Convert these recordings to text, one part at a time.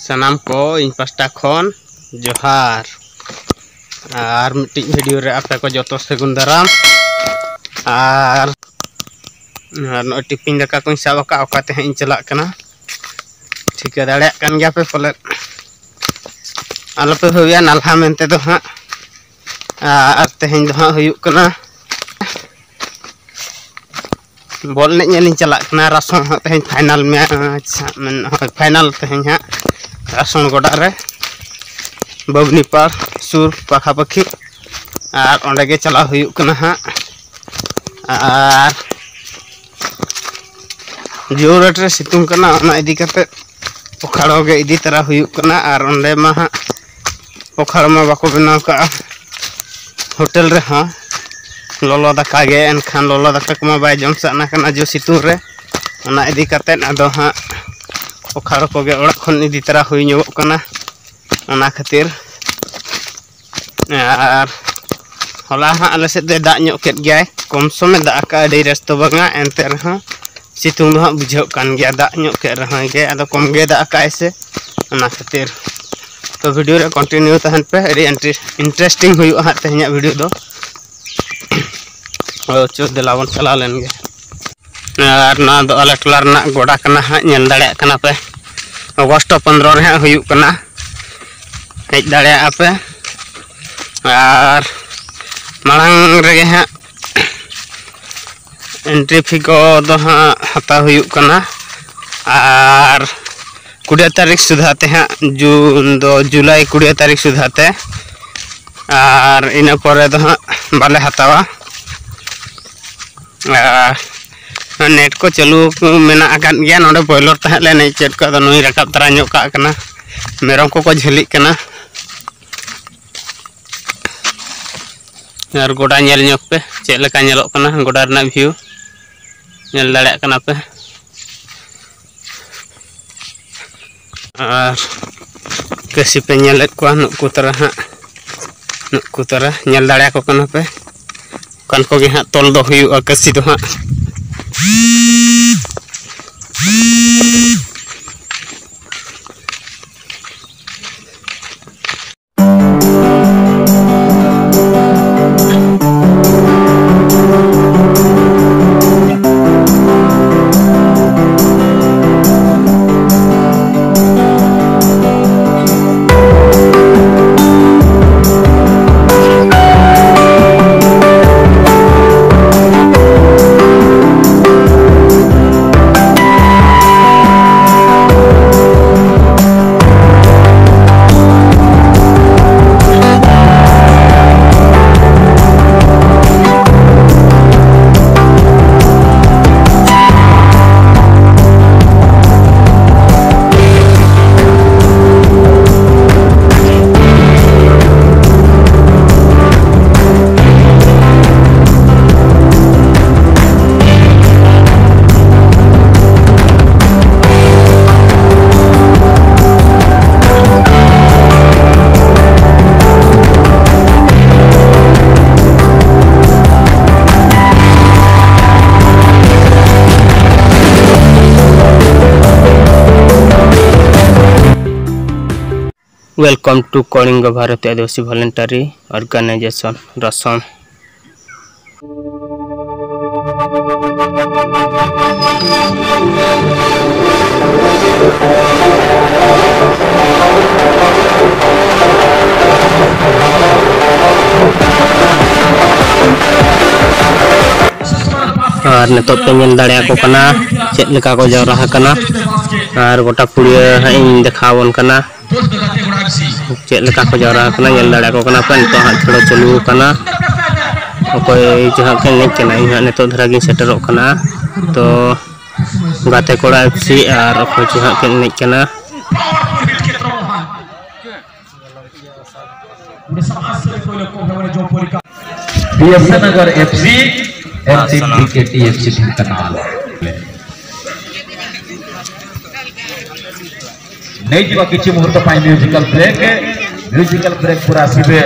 सानाम को इन पास्टा खन जोहार और मिट्टी वीडियो रे आपे को जो सेगुन दाराम और टिफिन दाका को साबका ओकाते इन चला कना ठीक है दाड़े कान गया पे पले आलो पे होया नालहा मेनते दो हां और तेहन दो हां हुयुक कना बॉल ने ñeलिन चला कना रासों तेहन फाइनल मैच फाइनल तेहन हां रासों गोडा रे बबनी पार सुर पाखा पाखी और ओंडे गे चला हुयुक कना हां और जोरट रे सितुंग कना ओना इदी कते पोखड़ो गे इदी तरह हुयुक कना और ओंडे मा हां पोखड़ में बाको बनाव का होटल रे हां लोलो दाका गे एनखान लोलो दाका को बाय जम साना कना जो सितुंग रे ओना इदी कते आदो हां पोखड़ को गे ओड़ा खन इदी तरह हुई ᱧᱚᱜᱚᱜ कना ओना खातिर और होला हां आले से दे दाग ᱧᱚᱜ केट गयाय कम समय दाग का अडी रेस्तो बंगा एनते रहा सितुंग दो हां बुझाव कान गया दाग ᱧᱚᱜ केट रहा गे आदो कम गे दाग का ऐसे ओना खातिर तो वीडियो रे कंटिन्यू तहन पे अडी इंटरेस्टिंग हुई हां तेहኛ वीडियो दो और चो देलावन चला लेन गे और ना दो आले टोला रना गोडा कना हां ñel दाड़े कना पे अगस्त 15 रे हां हुयुक कना हेज दाड़े आपे और मांग रे हां एंट्री फी को दो हां हता हुयुक कना और 20 तारीख सुधाते हां जून दो जुलाई 20 तारीख सुधाते और इन परे दो हां बाले हतावा नेट को चालू मेना आकान गया नोडे बॉयलर तह ले नै चेट का नई रकाब तरा ᱧᱚᱜ का कना मेरम को झेलिक कना और गोडा ñel ᱧᱚᱜ पे चेक लेका ñेलोक कना गोडा रना व्यू ñel दाड़े कना पे और कैसी पे ñेलेत को नुकु तरह ñel दाड़े को कना पे कान को गे हां तोल दो हुयुआ कैसी दो हां वेलकम टू कलिंग भारतीय आदिवासी वॉलंटरी ऑर्गेनाइजेशन रसम और नितो पे ñel दाड़े को कना चेक लेका को जवरा कना और गोटा पुड़िया हां देखावन कना चेक लेका को जवरा कना ñel दाड़े को कना पे नितो हां थोड़ा चालू कना ओकोय जहां के ने केना हां नितो धरा गिन सेटरो कना तो गाते कोड़ा एफसी और ओकोय जहां के ने केना बीएसनगर एफसी एफसी ढेंकनाल नहीं जीवा किछि मुहूर्त पाई म्यूजिकल ब्रेक पूरा सिबे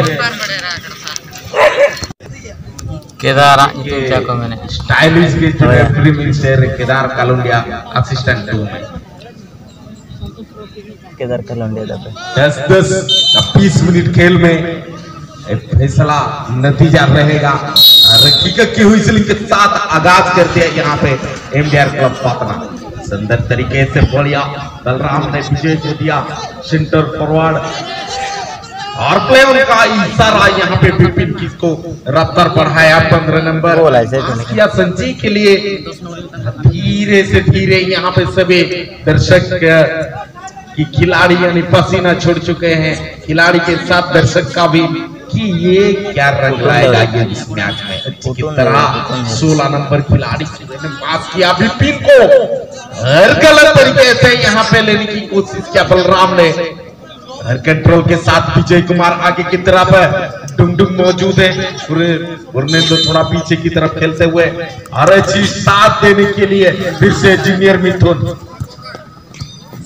केदार क्या को मैंने स्टाइलिश के pre minister Kedar Kalundia assistant to में केदार का लौंडे दबे 10-20 मिनट खेल में एक फैसला नतीजा रहेगा। हकीकत की हुई के साथ आगाज करते हैं यहाँ पे एमडीआर क्लब पटना। सुंदर तरीके से बढ़िया बलराम ने विजय को दिया सेंटर फॉरवर्ड और प्ले उनका इशारा यहाँ पे विपिन किसको रफ्तार बढ़ाया 15 नंबर किया संजय के लिए। धीरे से धीरे यहाँ पे सभी दर्शक की खिलाड़ी यानी पसीना छोड़ चुके हैं। खिलाड़ी के साथ दर्शक का भी कि ये क्या रंग लाएगा ये इस मैच में। अच्छी तरह 16 नंबर खिलाड़ी ने पास किया विपिन को हर गलत तरीके से यहाँ पे लेने की कोशिश किया बलराम ने। हर कंट्रोल के साथ विजय कुमार आगे की तरफ डुंगडुंग मौजूद है। पूरे तो थोड़ा पीछे की तरफ खेलते हुए हर चीज साथ देने के लिए फिर से जूनियर मिथुन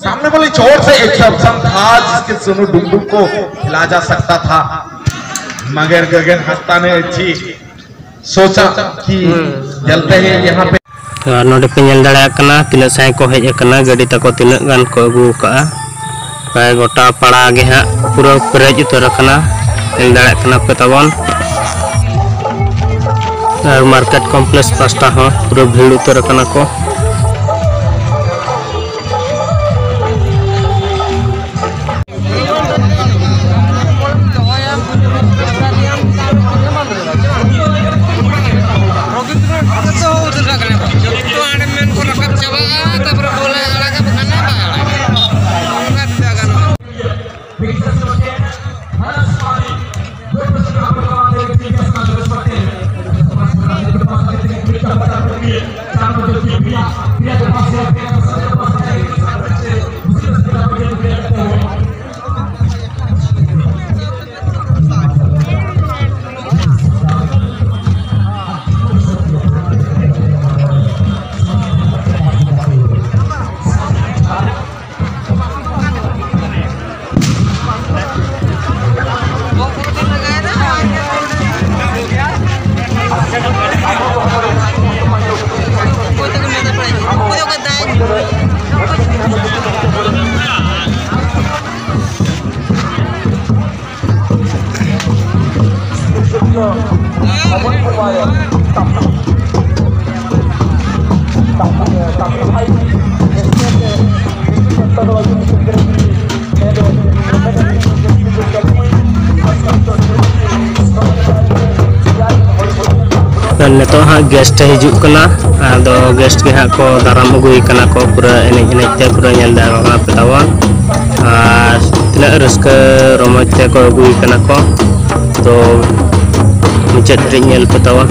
सामने वाली चोट से एक ऑप्शन था जिसके सोनू डुंगडुंग को खिला जा सकता था मगर गगन हस्ता ने अच्छी सोचा कि जलते हैं यहाँ पे नोडे पे नेल दाड़ा कना तिना साय को हेज कना गाड़ी तको तिना गान को अगू का प्राय गोटा पड़ा गे हा पूरा प्रेज उतर कना नेल दाड़ा कना पे तबन और मार्केट कॉम्प्लेक्स पास्टा हो पूरा भीड़ उतर कना को नितो हाँ गेस्ट हिजुक कना आदो गेस्ट के हाँ को दाराम अगुई कना को पूरा एनेज ते पूरा नेल दागा पे तावन आ तिना रस्का रोमज ते को अगुई कना को तो मुचत रे नेल पे तावन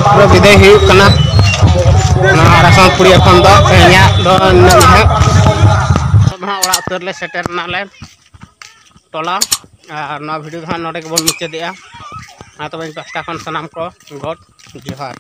पूरा विदाय हुआ रासन पुड़िया खन ओड़ा उतर ले सेटर नाले टोला भिडियो हाँ नोडे के बन मुचादे तब पास्टा खन सामान को गॉड जोहार।